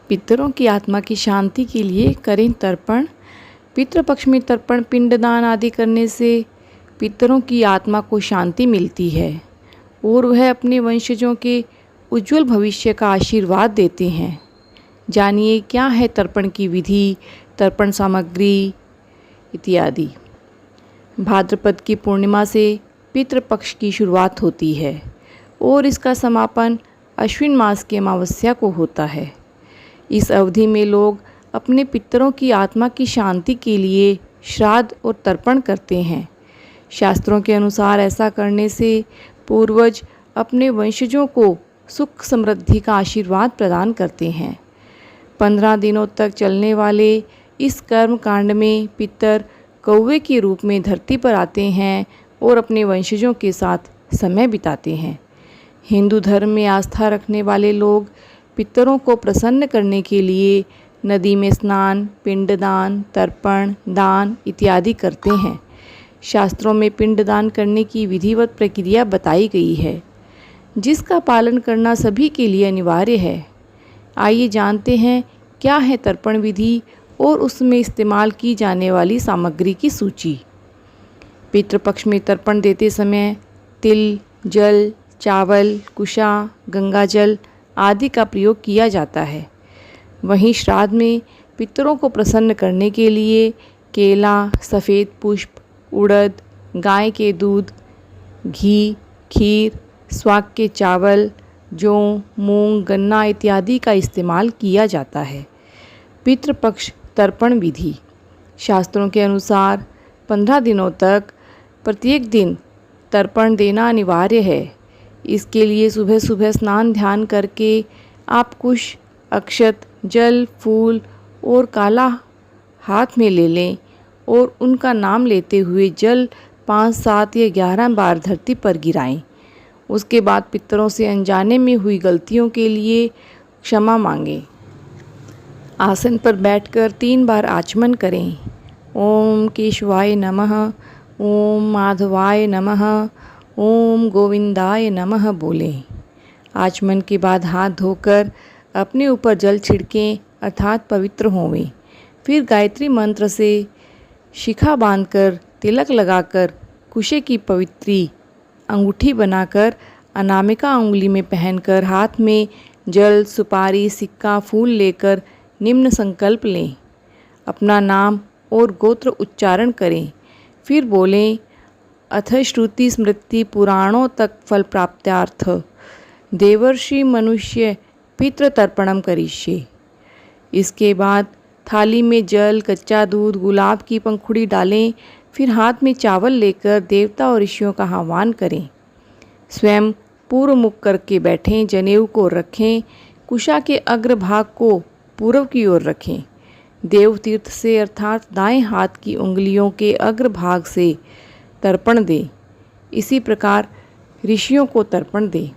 पितरों की आत्मा की शांति के लिए करें तर्पण। पितृपक्ष में तर्पण, पिंडदान आदि करने से पितरों की आत्मा को शांति मिलती है और वह अपने वंशजों के उज्जवल भविष्य का आशीर्वाद देते हैं। जानिए क्या है तर्पण की विधि, तर्पण सामग्री इत्यादि। भाद्रपद की पूर्णिमा से पितृपक्ष की शुरुआत होती है और इसका समापन अश्विन मास की अमावस्या को होता है। इस अवधि में लोग अपने पितरों की आत्मा की शांति के लिए श्राद्ध और तर्पण करते हैं। शास्त्रों के अनुसार ऐसा करने से पूर्वज अपने वंशजों को सुख समृद्धि का आशीर्वाद प्रदान करते हैं। 15 दिनों तक चलने वाले इस कर्म कांड में पितर कौवे के रूप में धरती पर आते हैं और अपने वंशजों के साथ समय बिताते हैं। हिंदू धर्म में आस्था रखने वाले लोग पितरों को प्रसन्न करने के लिए नदी में स्नान, पिंडदान, तर्पण, दान इत्यादि करते हैं। शास्त्रों में पिंडदान करने की विधिवत प्रक्रिया बताई गई है, जिसका पालन करना सभी के लिए अनिवार्य है। आइए जानते हैं क्या है तर्पण विधि और उसमें इस्तेमाल की जाने वाली सामग्री की सूची। पितृपक्ष में तर्पण देते समय तिल, जल, चावल, कुशा, गंगाजल आदि का प्रयोग किया जाता है। वहीं श्राद्ध में पितरों को प्रसन्न करने के लिए केला, सफ़ेद पुष्प, उड़द, गाय के दूध, घी, खीर, स्वाक के चावल, जौ, मूंग, गन्ना इत्यादि का इस्तेमाल किया जाता है। पितृपक्ष तर्पण विधि। शास्त्रों के अनुसार 15 दिनों तक प्रत्येक दिन तर्पण देना अनिवार्य है। इसके लिए सुबह सुबह स्नान ध्यान करके आप कुश, अक्षत, जल, फूल और काला हाथ में ले लें और उनका नाम लेते हुए जल 5, 7 या 11 बार धरती पर गिराएं। उसके बाद पितरों से अनजाने में हुई गलतियों के लिए क्षमा मांगें। आसन पर बैठकर 3 बार आचमन करें। ओम केशवाय नमः, ओम माधवाय नमः, ओम गोविंदाय नमः बोलें। आचमन के बाद हाथ धोकर अपने ऊपर जल छिड़कें अर्थात पवित्र होवें। फिर गायत्री मंत्र से शिखा बांधकर तिलक लगाकर कुशे की पवित्री अंगूठी बनाकर अनामिका उंगली में पहनकर हाथ में जल, सुपारी, सिक्का, फूल लेकर निम्न संकल्प लें। अपना नाम और गोत्र उच्चारण करें। फिर बोलें अथ श्रुति स्मृति पुराणों तक फल प्राप्त्यार्थ देवर्षि मनुष्य पितृतर्पणम करिष्ये। इसके बाद थाली में जल, कच्चा दूध, गुलाब की पंखुड़ी डालें। फिर हाथ में चावल लेकर देवता और ऋषियों का आह्वान करें। स्वयं पूर्व मुख करके बैठें, जनेऊ को रखें, कुशा के अग्रभाग को पूर्व की ओर रखें। देव तीर्थ से अर्थात दाएं हाथ की उंगलियों के अग्रभाग से तर्पण दें। इसी प्रकार ऋषियों को तर्पण दें।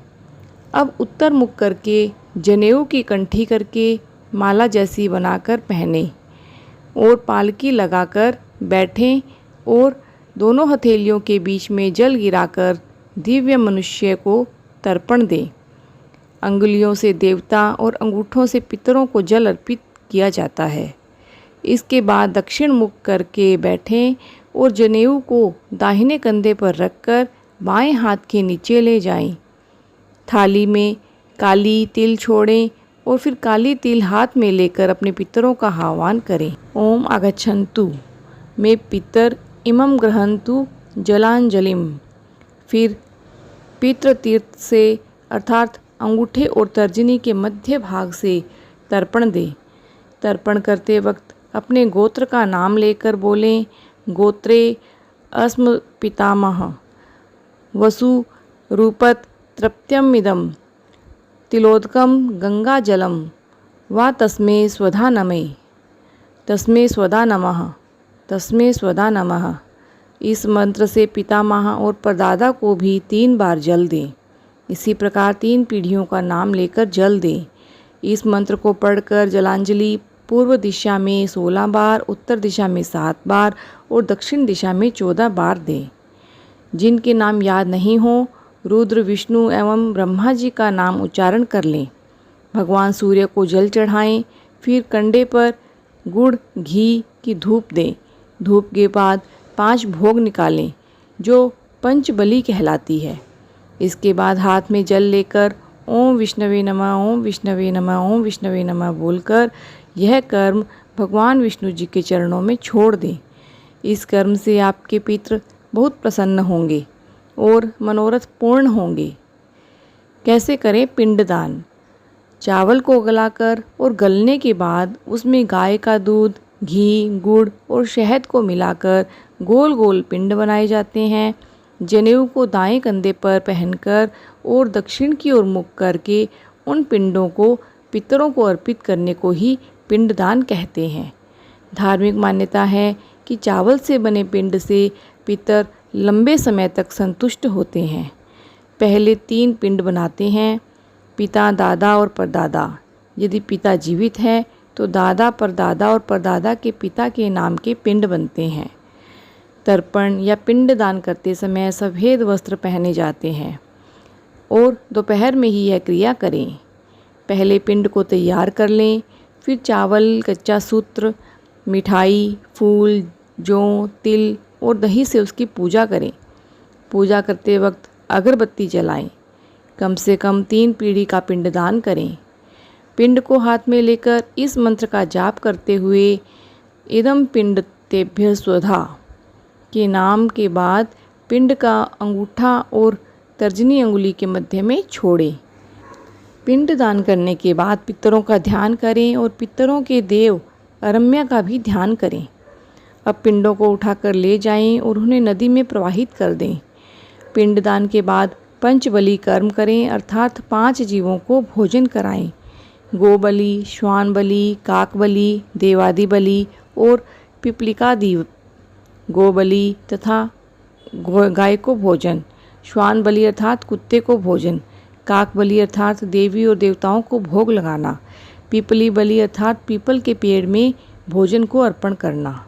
अब उत्तर मुख करके जनेऊ की कंठी करके माला जैसी बनाकर पहने और पालकी लगाकर बैठें और दोनों हथेलियों के बीच में जल गिराकर दिव्य मनुष्य को तर्पण दें। अंगुलियों से देवता और अंगूठों से पितरों को जल अर्पित किया जाता है। इसके बाद दक्षिण मुख करके बैठें और जनेऊ को दाहिने कंधे पर रखकर बाएं हाथ के नीचे ले जाएं। थाली में काली तिल छोड़ें और फिर काली तिल हाथ में लेकर अपने पितरों का आह्वान करें। ओम आगच्छन्तु मे पितर इमं गृह्णन्तु जलांजलिम। फिर पितृ तीर्थ से अर्थात अंगूठे और तर्जनी के मध्य भाग से तर्पण दें। तर्पण करते वक्त अपने गोत्र का नाम लेकर बोलें गोत्रे अस्म पितामह वसु रूपत तृप्त्यमिदं तिलोदकम गंगा जलम वा तस्मै स्वधा नमे तस्मै स्वधा नमः तस्मै स्वधा नमः। इस मंत्र से पितामह और परदादा को भी 3 बार जल दें। इसी प्रकार 3 पीढ़ियों का नाम लेकर जल दें। इस मंत्र को पढ़कर जलांजलि पूर्व दिशा में 16 बार, उत्तर दिशा में 7 बार और दक्षिण दिशा में 14 बार दें। जिनके नाम याद नहीं हो रुद्र, विष्णु एवं ब्रह्मा जी का नाम उच्चारण कर लें। भगवान सूर्य को जल चढ़ाएं, फिर कंडे पर गुड़ घी की धूप दें। धूप के बाद 5 भोग निकालें जो पंचबली कहलाती है। इसके बाद हाथ में जल लेकर ओम विष्णवे नमः, ओम विष्णवे नमः, ओम विष्णवे नमः बोलकर यह कर्म भगवान विष्णु जी के चरणों में छोड़ दें। इस कर्म से आपके पितृ बहुत प्रसन्न होंगे और मनोरथ पूर्ण होंगे। कैसे करें पिंडदान? चावल को गलाकर और गलने के बाद उसमें गाय का दूध, घी, गुड़ और शहद को मिलाकर गोल गोल पिंड बनाए जाते हैं। जनेऊ को दाएं कंधे पर पहनकर और दक्षिण की ओर मुख करके उन पिंडों को पितरों को अर्पित करने को ही पिंडदान कहते हैं। धार्मिक मान्यता है कि चावल से बने पिंड से पितर लंबे समय तक संतुष्ट होते हैं। पहले 3 पिंड बनाते हैं, पिता, दादा और परदादा। यदि पिता जीवित है तो दादा, परदादा और परदादा के पिता के नाम के पिंड बनते हैं। तर्पण या पिंड दान करते समय सफ़ेद वस्त्र पहने जाते हैं और दोपहर में ही यह क्रिया करें। पहले पिंड को तैयार कर लें, फिर चावल, कच्चा सूत्र, मिठाई, फूल, जौ, तिल और दही से उसकी पूजा करें। पूजा करते वक्त अगरबत्ती जलाएं। कम से कम 3 पीढ़ी का पिंडदान करें। पिंड को हाथ में लेकर इस मंत्र का जाप करते हुए इदं पिंड तेभ्य स्वधा के नाम के बाद पिंड का अंगूठा और तर्जनी अंगुली के मध्य में छोड़ें। पिंड दान करने के बाद पितरों का ध्यान करें और पितरों के देव अरम्या का भी ध्यान करें। अब पिंडों को उठाकर ले जाएं और उन्हें नदी में प्रवाहित कर दें। पिंडदान के बाद पंचबली कर्म करें, अर्थात 5 जीवों को भोजन कराएं। गोबलि, श्वान बलि, काक बलि, देवादि बलि और पिपलिकादि गोबलि तथा गाय को भोजन, श्वान बलि अर्थात कुत्ते को भोजन, काक बलि अर्थात देवी और देवताओं को भोग लगाना, पिपली बलि अर्थात पीपल के पेड़ में भोजन को अर्पण करना।